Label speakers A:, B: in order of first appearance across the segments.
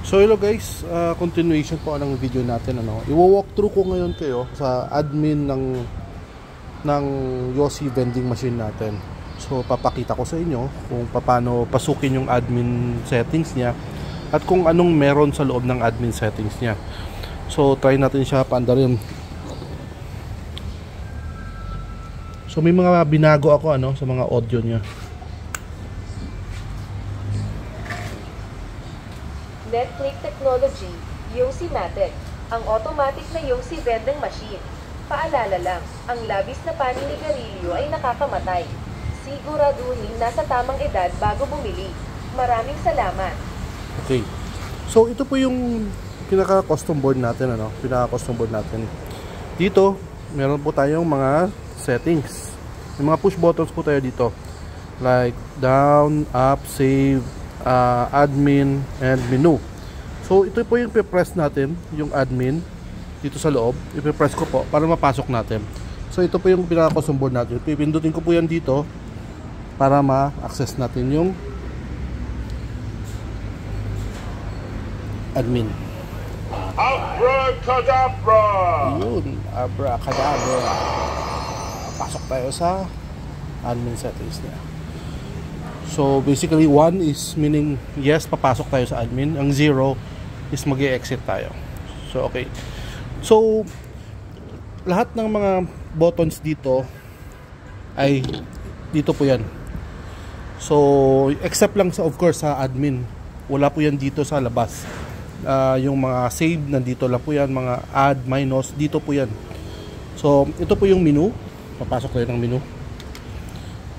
A: So hello guys, continuation po ng video natin. I-walk through ko ngayon kayo sa admin ng Yossi vending machine natin. So papakita ko sa inyo kung paano pasukin yung admin settings niya at kung anong meron sa loob ng admin settings niya. So try natin siya paandarin. So may mga binago ako sa mga audio niya.
B: NetClick Technology, Yossi-Matic, ang automatic na Yossi vending machine. Paalala lang, ang labis na paninigarilyo ay nakakamatay. Siguraduhin nasa tamang edad bago bumili. Maraming salamat.
A: Okay. So ito po yung pinaka-custom board natin, Pinaka-custom board natin. Dito, meron po tayong mga settings. May mga push buttons po tayo dito. Like down, up, save, admin, and menu. So ito po yung i-press natin, yung admin dito sa loob. I-press ko po para mapasok natin. So ito po yung pinaka-custom board natin. Pipindutin ko po yan dito para ma-access natin yung admin.
C: Abracadabra!
A: Yun, abracadabra. Pasok tayo sa admin settings niya. So basically 1 is meaning yes, papasok tayo sa admin. Ang 0 is mag-e-exit tayo. So okay. So lahat ng mga buttons dito ay dito po yan. So except lang of course sa admin. Wala po yan dito sa labas. Yung mga save nandito lang po yan, mga add, minus dito po yan. So ito po yung menu. Papasok tayo ng menu.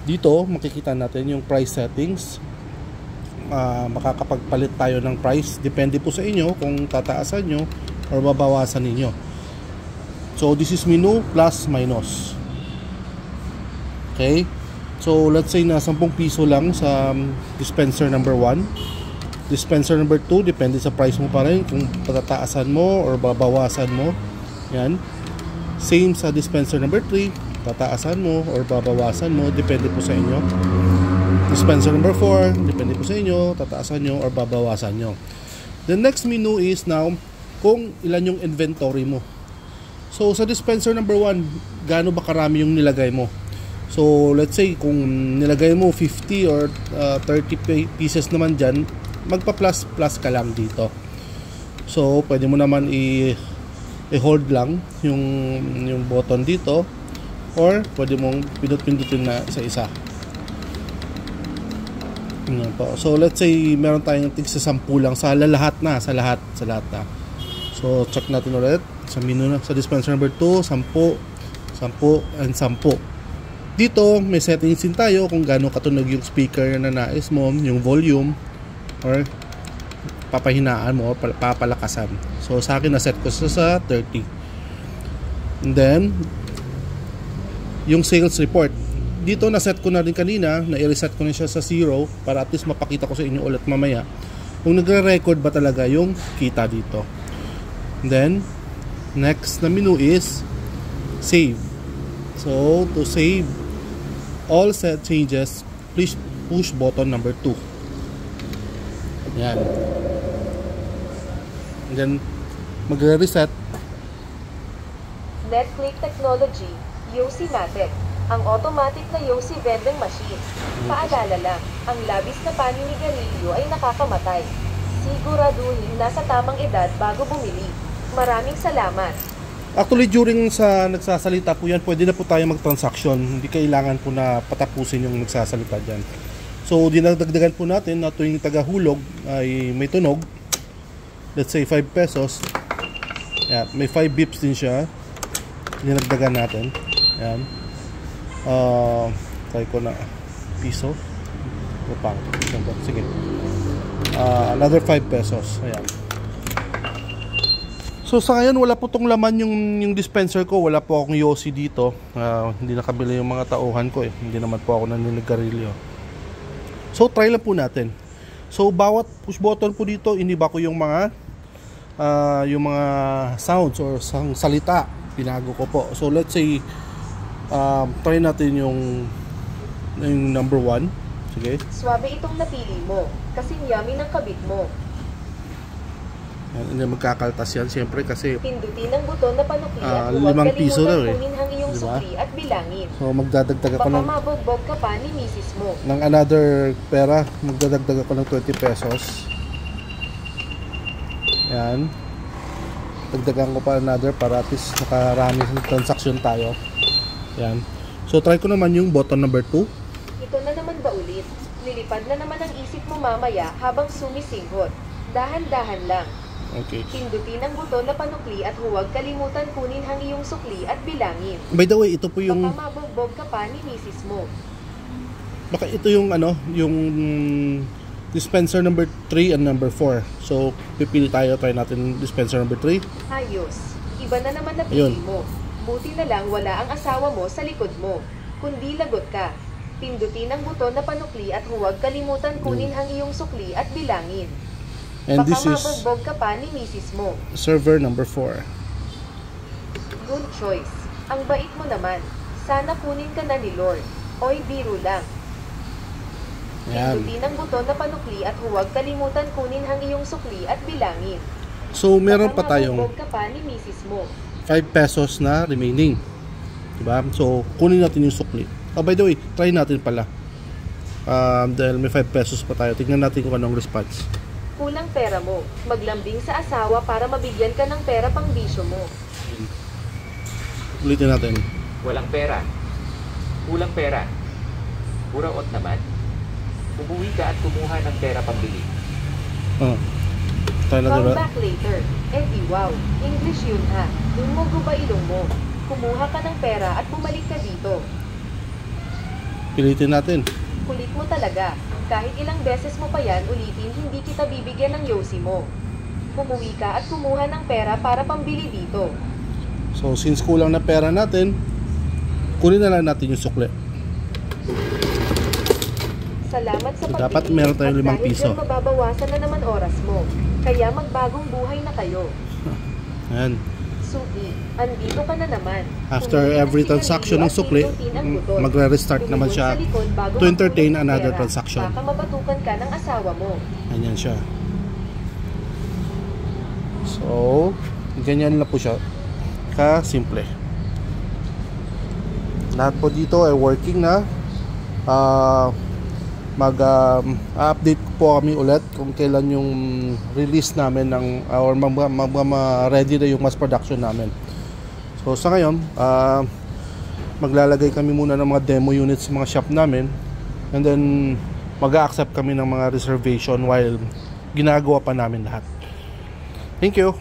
A: Dito makikita natin yung price settings. Makakapagpalit tayo ng price. Depende po sa inyo kung tataasan nyo or babawasan ninyo. So this is menu plus minus. Okay. So let's say na 10 piso lang sa dispenser number 1. Dispenser number 2, depende sa price mo pa rin kung patataasan mo or babawasan mo. Yan. Same sa dispenser number 3. Tataasan mo or babawasan mo, depende po sa inyo. Dispenser number 4, depende po sa inyo, tataasan nyo or babawasan nyo. The next menu is now kung ilan yung inventory mo. So sa dispenser number 1, gaano ba karami yung nilagay mo? So let's say kung nilagay mo 50 or 30 pieces naman dyan, magpa plus ka lang dito. So pwede mo naman i-hold lang yung button dito. Or pwede mong pindut-pindutin na isa-isa. So let's say meron tayong tig sa 10 lang sa lahat na. So check natin ulit sa menu na, sa dispenser number 2, 10, 10 and 10. Dito may settings din tayo kung gaano katunog yung speaker na nais mo, yung volume or papahinaan mo o papalakasan. So sa akin na set ko sa 30. And then yung sales report. Dito na-set ko na rin kanina, na-reset ko na siya sa 0 para at least mapakita ko sa inyo ulit mamaya kung nagre-record ba talaga yung kita dito. And then, next na menu is save. So, to save all set changes, please push button number 2. Yan. And then, magre-reset.
B: NetClick Technology, Yossi-Matic, ang automatic na Yossi vending machine. Paalala lang, ang labis na paninigarilyo ay nakakamatay. Siguraduhin nasa tamang edad bago bumili. Maraming salamat.
A: Actually, during sa nagsasalita po yan, pwede na po tayo mag-transaction. Hindi kailangan po na patapusin yung nagsasalita dyan. So, dinagdagan po natin na tuwing tagahulog ay may tunog. Let's say 5 pesos. Yan, may 5 bips din siya. Dinagdagan natin. Yan. Try ko na piso. Upang. Sige. Another 5 pesos. Ayan. So sa ngayon wala po tong laman yung dispenser ko. Wala po akong Yossi dito. Hindi nakabili yung mga tauhan ko eh. Hindi naman po ako naninigarilyo. So try lang po natin. So bawat push button po dito, iniba ko yung mga sounds or salita. Pinago ko po. So let's say try natin yung number 1. Sige.
B: Swabe itong napili mo, kasing yummy ng kabit mo.
A: Yan, hindi magkakaltas yan siyempre kasi
B: Pindutin ang buton na panukli at
A: 5
B: huwag
A: piso daw
B: kalimutan
A: eh.
B: kunin ang iyong
A: Diba?
B: sukli at bilangin.
A: so magdadagdag ako
B: Baka
A: ng
B: mabugbog ka pa ni misis mo.
A: another pera, magdadagdag ako ng 20 pesos. Yan. Dagdagan ko pa another para at least nakarami ng transaction tayo. Yan. So try ko naman yung button number 2.
B: Ito na naman ba ulit? Lilipad na naman ang isip mo mamaya habang sumisinghot. Dahan-dahan lang.
A: Okay.
B: Pindutin ang buton na panukli at huwag kalimutan kunin ang iyong sukli at bilangin.
A: By the way, ito po yung
B: Baka mabugbog ka pa ni misis mo.
A: baka ito yung yung dispenser number 3 and number 4. So pipili tayo, try natin dispenser number 3.
B: Ayos. Iba na naman na
A: Ayun.
B: pili mo. Buti na lang wala ang asawa mo sa likod mo. Kundi lagot ka. Pindutin ang buton na panukli at huwag kalimutan kunin ang iyong sukli at bilangin.
A: And
B: Baka
A: this is
B: mabugbog ka pa ni misis mo.
A: server number 4.
B: Good choice. Ang bait mo naman. Sana kunin ka na ni Lord. Oy, biro lang.
A: Yan.
B: Pindutin ang buton na panukli at huwag kalimutan kunin ang iyong sukli at bilangin.
A: So meron pa
B: Baka
A: tayong
B: mabugbog ka pa ni misis mo.
A: 5 pesos na remaining. Diba? So kunin natin yung sukli. Oh, by the way, try natin pala. Dahil may 5 pesos pa tayo. Tignan natin kung anong response.
B: Kulang pera mo. Maglambing sa asawa para mabigyan ka ng pera pang bisyo mo.
A: Ulitin natin.
C: Walang pera. Kulang pera. Buraot naman. Umuwi ka at kumuha ng pera pambili.
A: Oh. Try natin
B: Come
A: ba?
B: back later. Eh di wow. English yun ha. Dun mo guba ilong mo. Kumuha ka ng pera at bumalik ka dito.
A: Pilitin natin.
B: Kulit mo talaga. Kahit ilang beses mo pa yan ulitin, hindi kita bibigyan ng yosi mo. Umuwi ka at kumuha ng pera para pambili dito.
A: So since kulang na pera natin, kunin na lang natin yung sukli.
B: Salamat sa
A: So,
B: pagbili.
A: dapat meron tayong
B: At
A: 5
B: dahil
A: piso.
B: dyan mababawasan na naman oras mo. Kaya magbagong buhay na kayo.
A: Ayan.
B: Suki, andito ka na naman.
A: After
B: Tumingin
A: every
B: ang
A: transaction ng
B: sigarilyo at
A: sukli,
B: pindutin ang buton.
A: magre-restart naman
B: Tumingon
A: siya
B: sa likod bago
A: to entertain
B: magpulot ng
A: another
B: pera.
A: transaction.
B: Baka mabatukan ka ng asawa mo.
A: Ayan siya. So, ganyan lang po siya. Ka-simple. Lahat po dito ay working na. Mag-update po kami ulit kung kailan yung release namin ng or ready na yung mass production namin. So sa ngayon, maglalagay kami muna ng mga demo units sa mga shop namin, and then mag-accept kami ng mga reservation while ginagawa pa namin lahat. Thank you.